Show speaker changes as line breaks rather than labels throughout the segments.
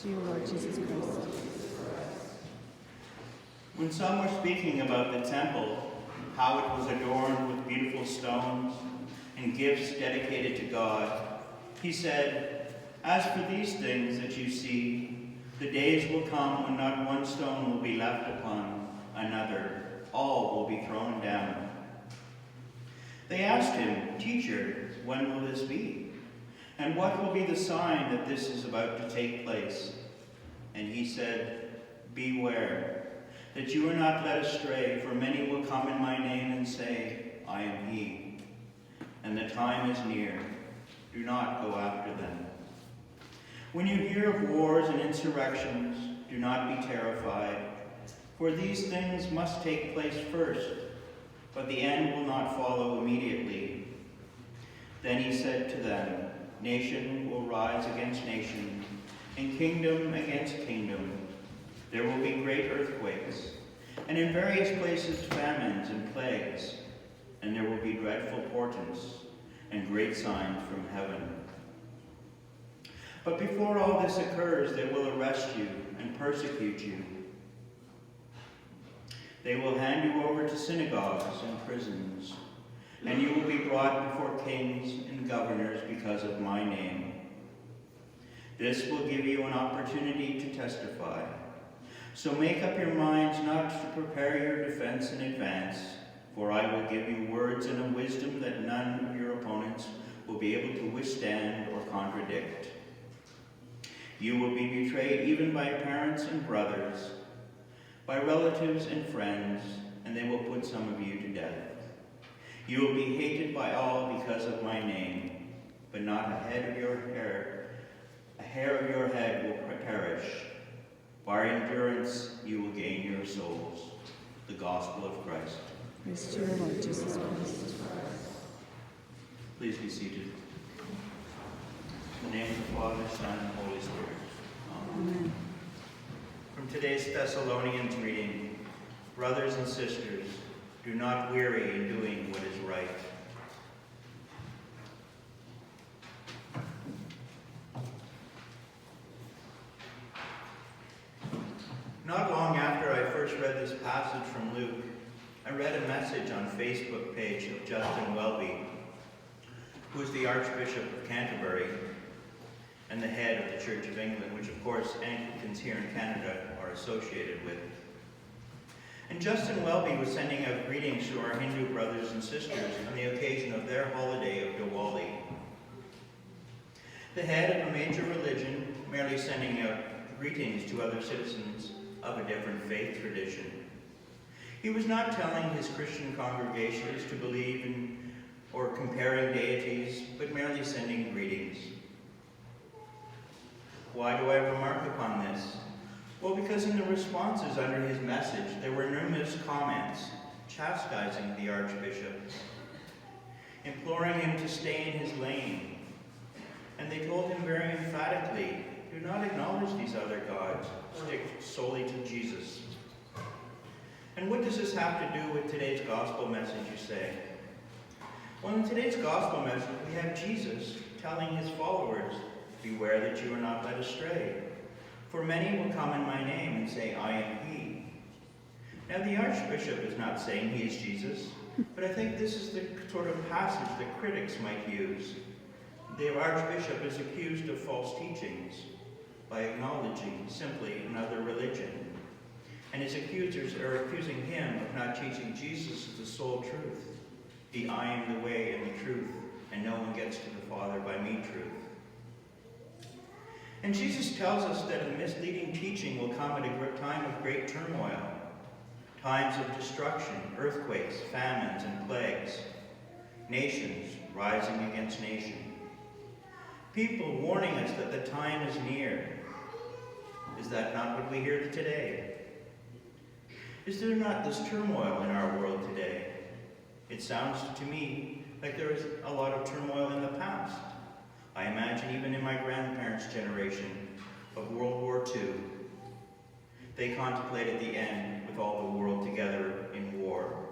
to you, Lord Jesus Christ.
When some were speaking about the temple, how it was adorned with beautiful stones and gifts dedicated to God, he said, "As for these things that you see, the days will come when not one stone will be left upon another. All will be thrown down." They asked him, "Teacher, when will this be? And what will be the sign that this is about to take place?" And he said, "Beware, that you are not led astray, for many will come in my name and say, 'I am he.' And the time is near. Do not go after them. When you hear of wars and insurrections, do not be terrified, for these things must take place first, but the end will not follow immediately." Then he said to them, "Nation will rise against nation, and kingdom against kingdom. There will be great earthquakes, and in various places famines and plagues, and there will be dreadful portents and great signs from heaven. But before all this occurs, they will arrest you and persecute you. They will hand you over to synagogues and prisons, and you will be brought before kings and governors because of my name. This will give you an opportunity to testify. So make up your minds not to prepare your defense in advance, for I will give you words and a wisdom that none of your opponents will be able to withstand or contradict. You will be betrayed even by parents and brothers, by relatives and friends, and they will put some of you to death. You will be hated by all because of my name, but not a hair of your head will perish. By endurance you will gain your souls." The Gospel of Christ.
Praise to you, Lord Jesus Christ.
Please be seated. In the name of the Father, Son, and Holy Spirit. Amen.
Amen.
From today's Thessalonians reading, brothers and sisters, do not weary in doing what is right. Not long after I first read this passage from Luke, I read a message on Facebook page of Justin Welby, who is the Archbishop of Canterbury and the head of the Church of England, which of course Anglicans here in Canada are associated with. And Justin Welby was sending out greetings to our Hindu brothers and sisters on the occasion of their holiday of Diwali. The head of a major religion merely sending out greetings to other citizens of a different faith tradition. He was not telling his Christian congregations to believe in or comparing deities, but merely sending greetings. Why do I remark upon this? Well, because in the responses under his message, there were numerous comments chastising the Archbishop, imploring him to stay in his lane. And they told him very emphatically, do not acknowledge these other gods, stick solely to Jesus. And what does this have to do with today's gospel message, you say? Well, in today's gospel message, we have Jesus telling his followers, beware that you are not led astray. For many will come in my name and say, I am he. Now, the Archbishop is not saying he is Jesus, but I think this is the sort of passage that critics might use. The Archbishop is accused of false teachings by acknowledging simply another religion. And his accusers are accusing him of not teaching Jesus as the sole truth. The I am the way and the truth, and no one gets to the Father by me truth. And Jesus tells us that a misleading teaching will come at a time of great turmoil, times of destruction, earthquakes, famines, and plagues, nations rising against nation, people warning us that the time is near. Is that not what we hear today? Is there not this turmoil in our world today? It sounds to me like there is a lot of turmoil in the past. I imagine even in my grandparents' generation of World War II, they contemplated the end with all the world together in war.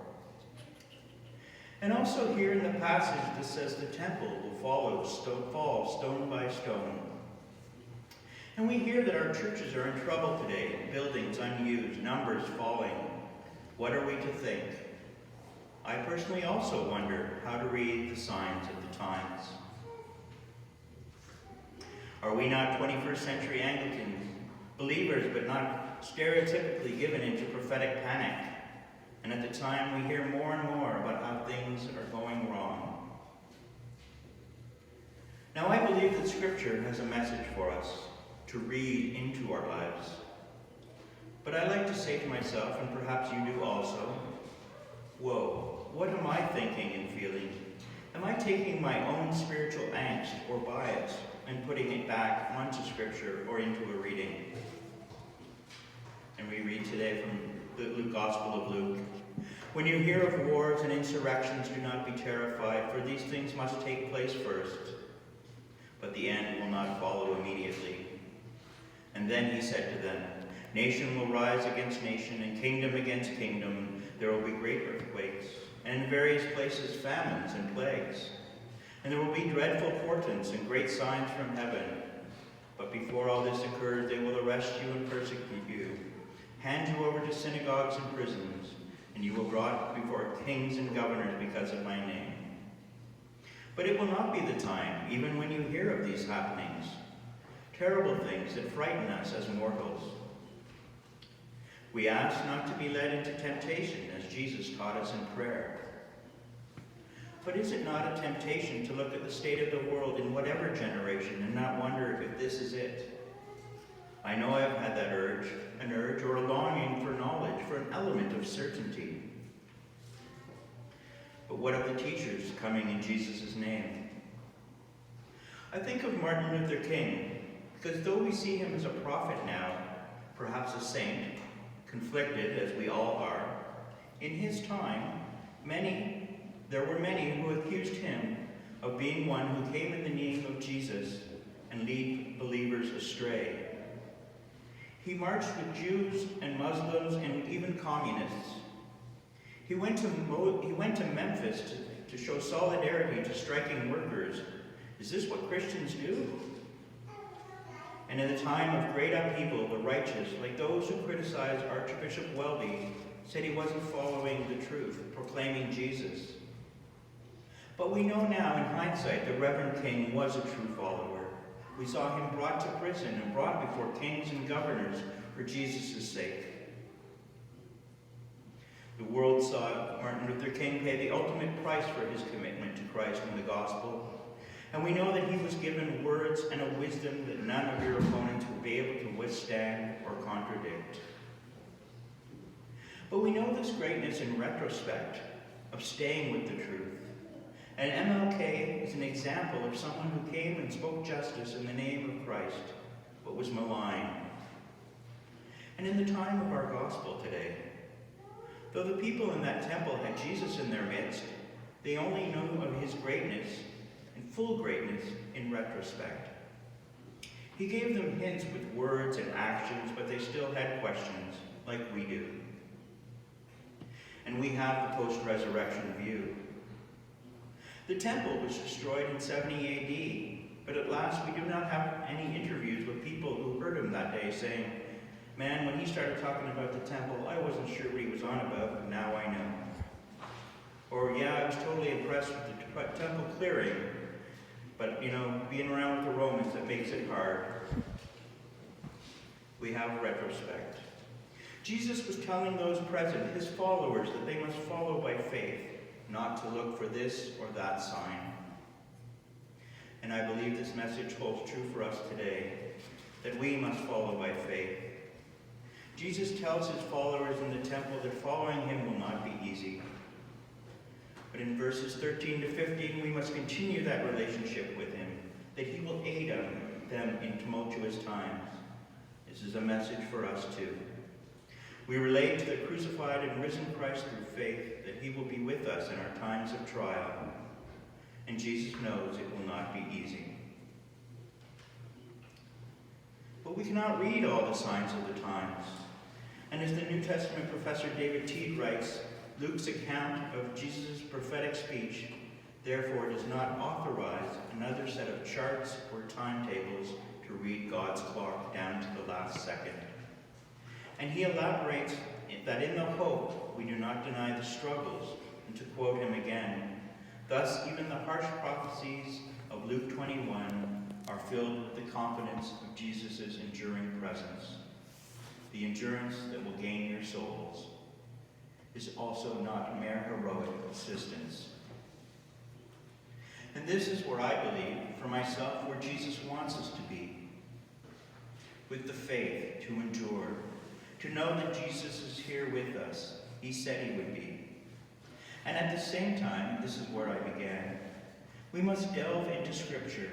And also here in the passage that says the temple will fall stone by stone. And we hear that our churches are in trouble today, buildings unused, numbers falling. What are we to think? I personally also wonder how to read the signs of the times. Are we not 21st century Anglicans, believers but not stereotypically given into prophetic panic? And at the time we hear more and more about how things are going wrong. Now I believe that Scripture has a message for us to read into our lives. But I like to say to myself, and perhaps you do also, whoa, what am I thinking and feeling? Am I taking my own spiritual angst or bias and putting it back onto Scripture or into a reading? And we read today from the Gospel of Luke. When you hear of wars and insurrections, do not be terrified, for these things must take place first, but the end will not follow immediately. And then he said to them, nation will rise against nation, and kingdom against kingdom. There will be great earthquakes, and in various places famines and plagues. And there will be dreadful portents and great signs from heaven. But before all this occurs, they will arrest you and persecute you, hand you over to synagogues and prisons, and you will be brought before kings and governors because of my name. But it will not be the time, even when you hear of these happenings, terrible things that frighten us as mortals. We ask not to be led into temptation, as Jesus taught us in prayer. But is it not a temptation to look at the state of the world in whatever generation and not wonder if this is it? I know I have had that urge, an urge or a longing for knowledge, for an element of certainty. But what of the teachers coming in Jesus' name? I think of Martin Luther King, because though we see him as a prophet now, perhaps a saint, conflicted as we all are, in his time, there were many who accused him of being one who came in the name of Jesus and lead believers astray. He marched with Jews and Muslims and even communists. He went to Memphis to show solidarity to striking workers. Is this what Christians do? And in the time of great upheaval, the righteous, like those who criticized Archbishop Welby, said he wasn't following the truth, proclaiming Jesus. But we know now, in hindsight, the Reverend King was a true follower. We saw him brought to prison and brought before kings and governors for Jesus' sake. The world saw Martin Luther King pay the ultimate price for his commitment to Christ and the gospel. And we know that he was given words and a wisdom that none of your opponents will be able to withstand or contradict. But we know this greatness in retrospect of staying with the truth. And MLK is an example of someone who came and spoke justice in the name of Christ, but was maligned. And in the time of our gospel today, though the people in that temple had Jesus in their midst, they only knew of his greatness and full greatness in retrospect. He gave them hints with words and actions, but they still had questions, like we do. And we have the post-resurrection view. The temple was destroyed in 70 AD, but at last we do not have any interviews with people who heard him that day saying, man, when he started talking about the temple, I wasn't sure what he was on about, but now I know. Or, yeah, I was totally impressed with the temple clearing, but, being around with the Romans, that makes it hard. We have retrospect. Jesus was telling those present, his followers, that they must follow by faith, not to look for this or that sign. And I believe this message holds true for us today, that we must follow by faith. Jesus tells his followers in the temple that following him will not be easy. But in verses 13 to 15, we must continue that relationship with him, that he will aid them in tumultuous times. This is a message for us too. We relate to the crucified and risen Christ through faith, that he will be with us in our times of trial. And Jesus knows it will not be easy. But we cannot read all the signs of the times. And as the New Testament professor David Teed writes, Luke's account of Jesus' prophetic speech, therefore, does not authorize another set of charts or timetables to read God's clock down to the last second. And he elaborates that in the hope we do not deny the struggles, and to quote him again, thus even the harsh prophecies of Luke 21 are filled with the confidence of Jesus' enduring presence. The endurance that will gain your souls is also not mere heroic assistance. And this is where I believe, for myself, where Jesus wants us to be. With the faith to endure, to know that Jesus is here with us. He said he would be. And at the same time, this is where I began, we must delve into Scripture.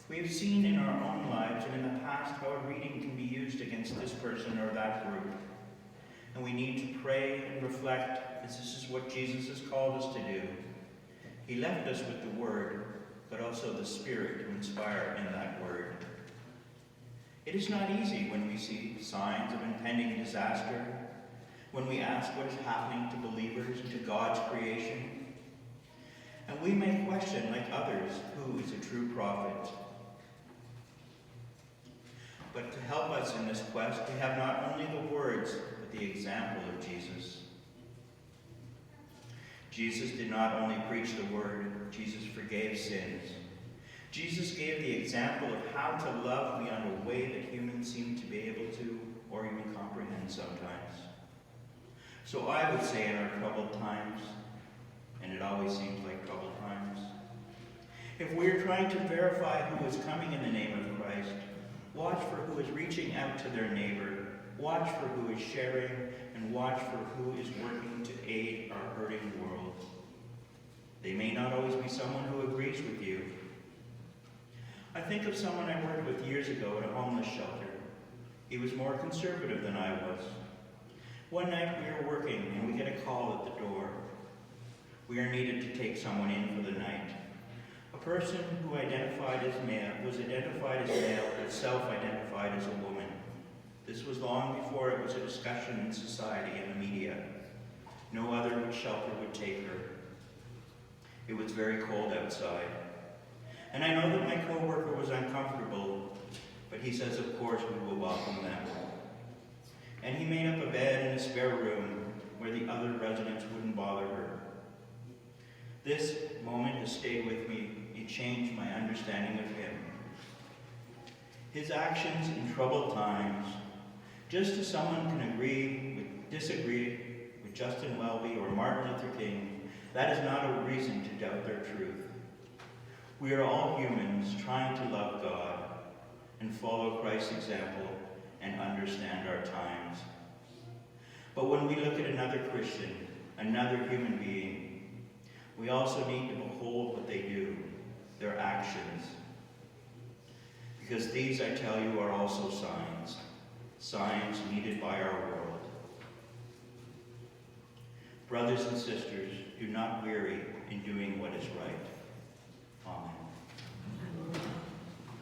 We have seen in our own lives and in the past how a reading can be used against this person or that group. And we need to pray and reflect, as this is what Jesus has called us to do. He left us with the Word, but also the Spirit to inspire in that Word. It is not easy when we see signs of impending disaster, when we ask what is happening to believers and to God's creation. And we may question, like others, who is a true prophet. But to help us in this quest, we have not only the words, but the example of Jesus. Jesus did not only preach the word, Jesus forgave sins. Jesus gave the example of how to love beyond a way that humans seem to be able to or even comprehend sometimes. So I would say in our troubled times, and it always seems like troubled times, if we're trying to verify who is coming in the name of Christ, watch for who is reaching out to their neighbor, watch for who is sharing, and watch for who is working to aid our hurting world. They may not always be someone who agrees with you. I think of someone I worked with years ago at a homeless shelter. He was more conservative than I was. One night we were working and we get a call at the door. We are needed to take someone in for the night. A person who was identified as male but self-identified as a woman. This was long before it was a discussion in society and the media. No other shelter would take her. It was very cold outside. And I know that my co-worker was uncomfortable, but he says, of course, we will welcome them. And he made up a bed in a spare room where the other residents wouldn't bother her. This moment has stayed with me. It changed my understanding of him. His actions in troubled times, just as someone can disagree with Justin Welby or Martin Luther King, that is not a reason to doubt their truth. We are all humans trying to love God and follow Christ's example and understand our times. But when we look at another Christian, another human being, we also need to behold what they do, their actions. Because these, I tell you, are also signs needed by our world. Brothers and sisters, do not weary in doing what is right. Amen.